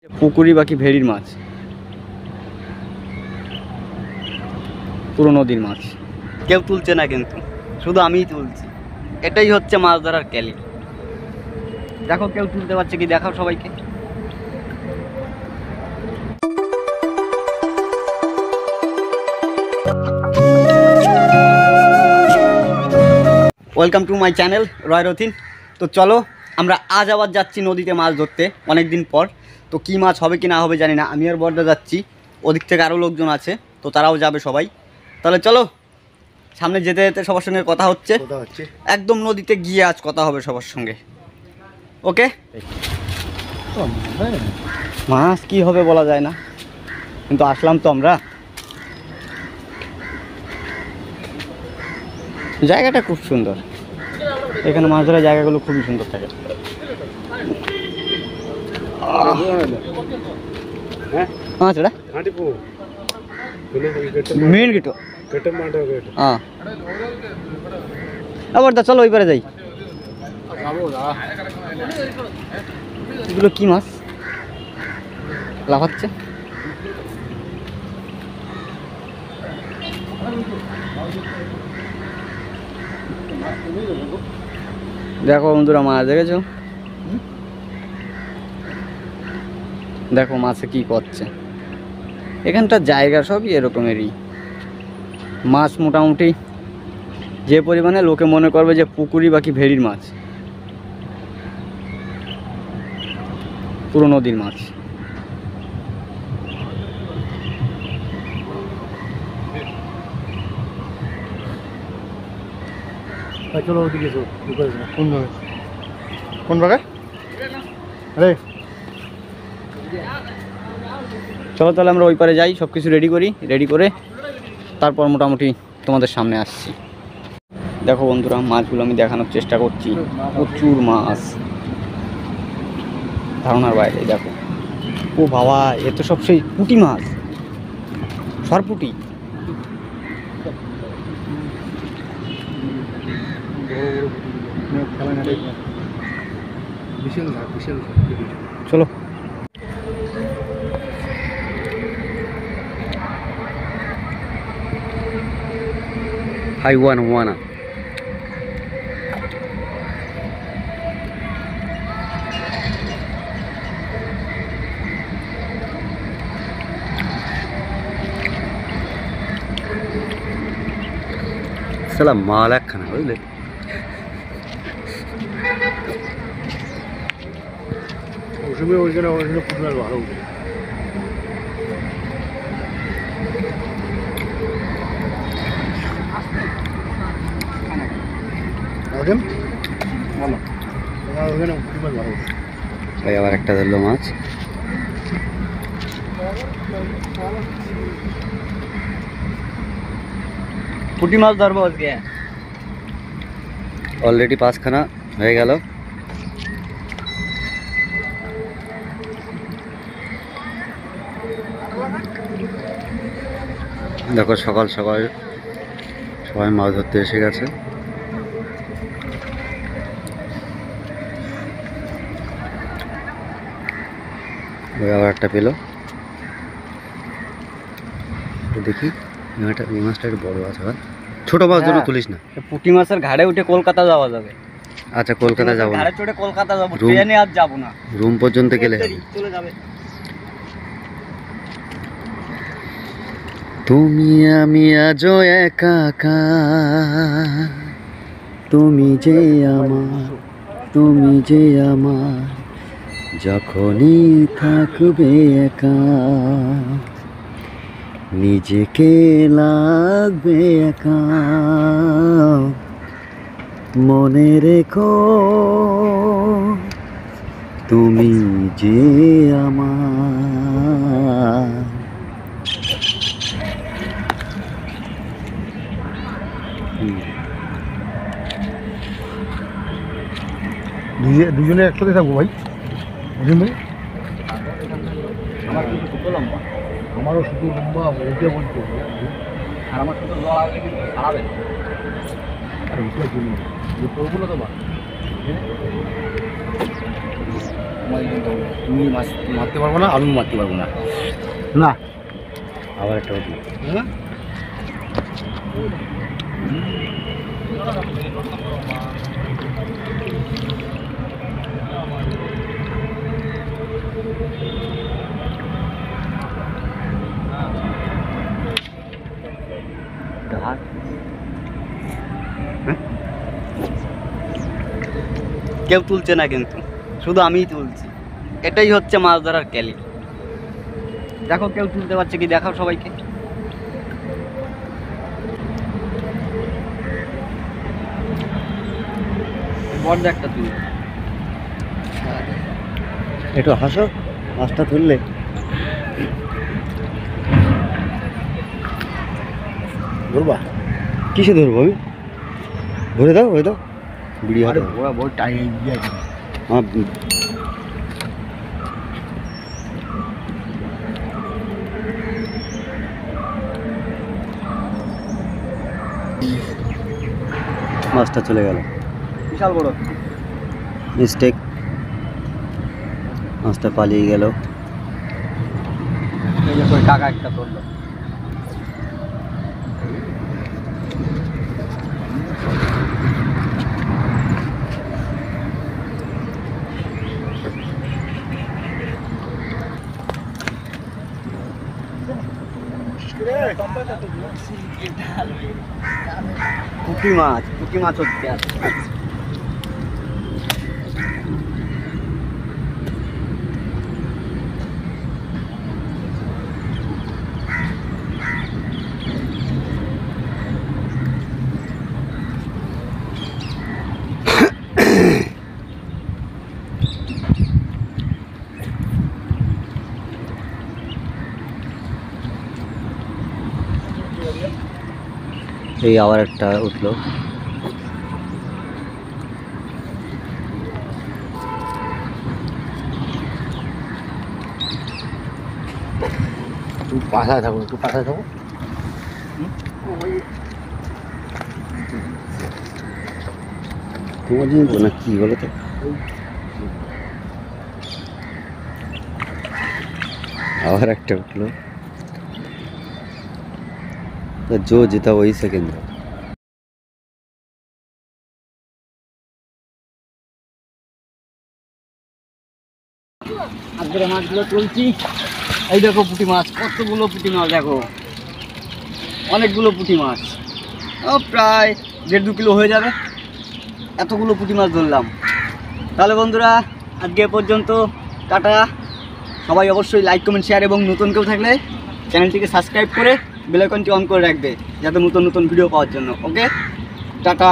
পুকুরি বাকি ভেড়ির মাছ, পুরো নদীর মাছ কেউ তুলছে না, কিন্তু শুধু আমিই তুলছি। এটাই হচ্ছে মাছ ধরার ক্যালি। দেখো কেউ তুলতে পারছে কি, দেখাও সবাইকে। ওয়েলকাম টু মাই চ্যানেল রয় রথিন। তো চলো আমরা আজ আবার যাচ্ছি নদীতে মাছ ধরতে অনেক দিন পর। তো কী মাছ হবে কি না হবে জানি না। আমি আর বড়দা যাচ্ছি, ওদিক থেকে আরও লোকজন আছে, তো তারাও যাবে সবাই। তাহলে চলো, সামনে যেতে যেতে সবার সঙ্গে কথা হচ্ছে। একদম নদীতে গিয়ে আজ কথা হবে সবার সঙ্গে। ওকে, মাছ কি হবে বলা যায় না, কিন্তু আসলাম তো আমরা। জায়গাটা খুব সুন্দর, এখানে মাছ ধরার জায়গাগুলো খুবই সুন্দর থাকে। মেন গেট আবার দা, চলো ওই পারে যাই। এগুলো কি মাছ লাফাচ্ছে? দেখো বন্ধুরা, মাছ দেখেছো? দেখো মাছে কি করছে। এখানটার জায়গা সবই এরকমেরই। মাছ মোটামুটি যে পরিমাণে, লোকে মনে করবে যে পুকুরি বাকি ভেড়ির মাছ, পুরো নদীর মাছ। চলো ওদিকে, কোন ভাগে? আরে চলো তাহলে আমরা ওই পারে যাই, সব কিছু রেডি করি, রেডি করে তারপর মোটামুটি তোমাদের সামনে আসছি। দেখো বন্ধুরা, মাছগুলো আমি দেখানোর চেষ্টা করছি। প্রচুর মাছ, ধারণার বাইরে। দেখো, ও বাবা, এ তো সব সেই পুঁটি মাছ, সরপুঁটি। চলো হাইওয়ানা সালাম মাল একখানা, বুঝলে? ওইখানে ফুটবল ভালো উঠে। আবার একটা ধরলো মাছ। পুঁটি মাছ ধরবো আজকে। অলরেডি 5খানা হয়ে গেল। দেখো সকাল সকাল সবাই মাছ ধরতে এসে গেছে। আবার একটা পেলো, দেখি। এই মাছটা একটু বড় আছে। ছোট মাছ জন্য তুলিস না। পুঁটি মাছের ঘাড়ে উঠে কলকাতা যাওয়া যাবে। আচ্ছা, কলকাতা যাবো না, ঘাড়ে চড়ে কলকাতা যাবো, ট্রেনে আর যাবো না, রুম পর্যন্ত গেলে চলে যাবে। তুমি আমি আজও একা, তুমি যে আমার, যখনই থাকবে একা, নিজেকে লাগবে একা, মনে রেখো তুমি যে আমার। দুজনে একসাথে থাকবো ভাই। আমারও শুধু লম্বা ওইটা বলতে, আর আমার শুধু হারাবে। আর ওইটার জন্য ওগুলো তো তোমার এই জন্য তুমি মাছ মারতে পারবো না, আমিও মারতে পারবো না। না আবার একটা উঠলো। হ্যাঁ হ্যাঁ? কেউ তুলছে না কিন্তু, শুধু আমিই তুলছি। এটাই হচ্ছে মাছ ধরার ক্যালি। দেখো কেউ তুলতে পারছে কি, দেখাও সবাইকে। বড় একটা তুল, একটু হাসো মাছটা তুললে। ধরবা? কিসে ধরবো আমি? ধরে দাও, ধরে দাও। বিড়ি আরে হাতে ওরা বড় টাইম দিয়ে আছে। আমার মাছটা চলে গেল, বিশাল বড়। মিস্টেক, মাছটা পালিয়ে গেল। এই যে কই কাকা একটা ধরলো। পুঁটি মাছ, পুঁটি মাছ হচ্ছে। এই আবার একটা উঠলো। একটু পাশায় থাকো, একটু পাশায় থাকো। তোমার জিনিস না কি বলো তো? আবার একটা উঠলো। जो जीता वही सेकेंड। আজকের মাছগুলো তুলছি। এই দেখো পুঁটি মাছ, কতগুলো পুঁটি মাছ দেখো, অনেকগুলো পুঁটি মাছ। ও প্রায় 1.5-2 কিলো হয়ে যাবে, এতগুলো পুঁটি মাছ ধরলাম। তাহলে বন্ধুরা আজকে এ পর্যন্ত, টাটা। সবাই অবশ্যই লাইক কমেন্ট শেয়ার এবং নতুন কেউ থাকলে চ্যানেলটিকে সাবস্ক্রাইব করে বেল আইকনটি অন করে রাখবে, যাতে নতুন নতুন ভিডিও পাওয়ার জন্য। ওকে, টাটা।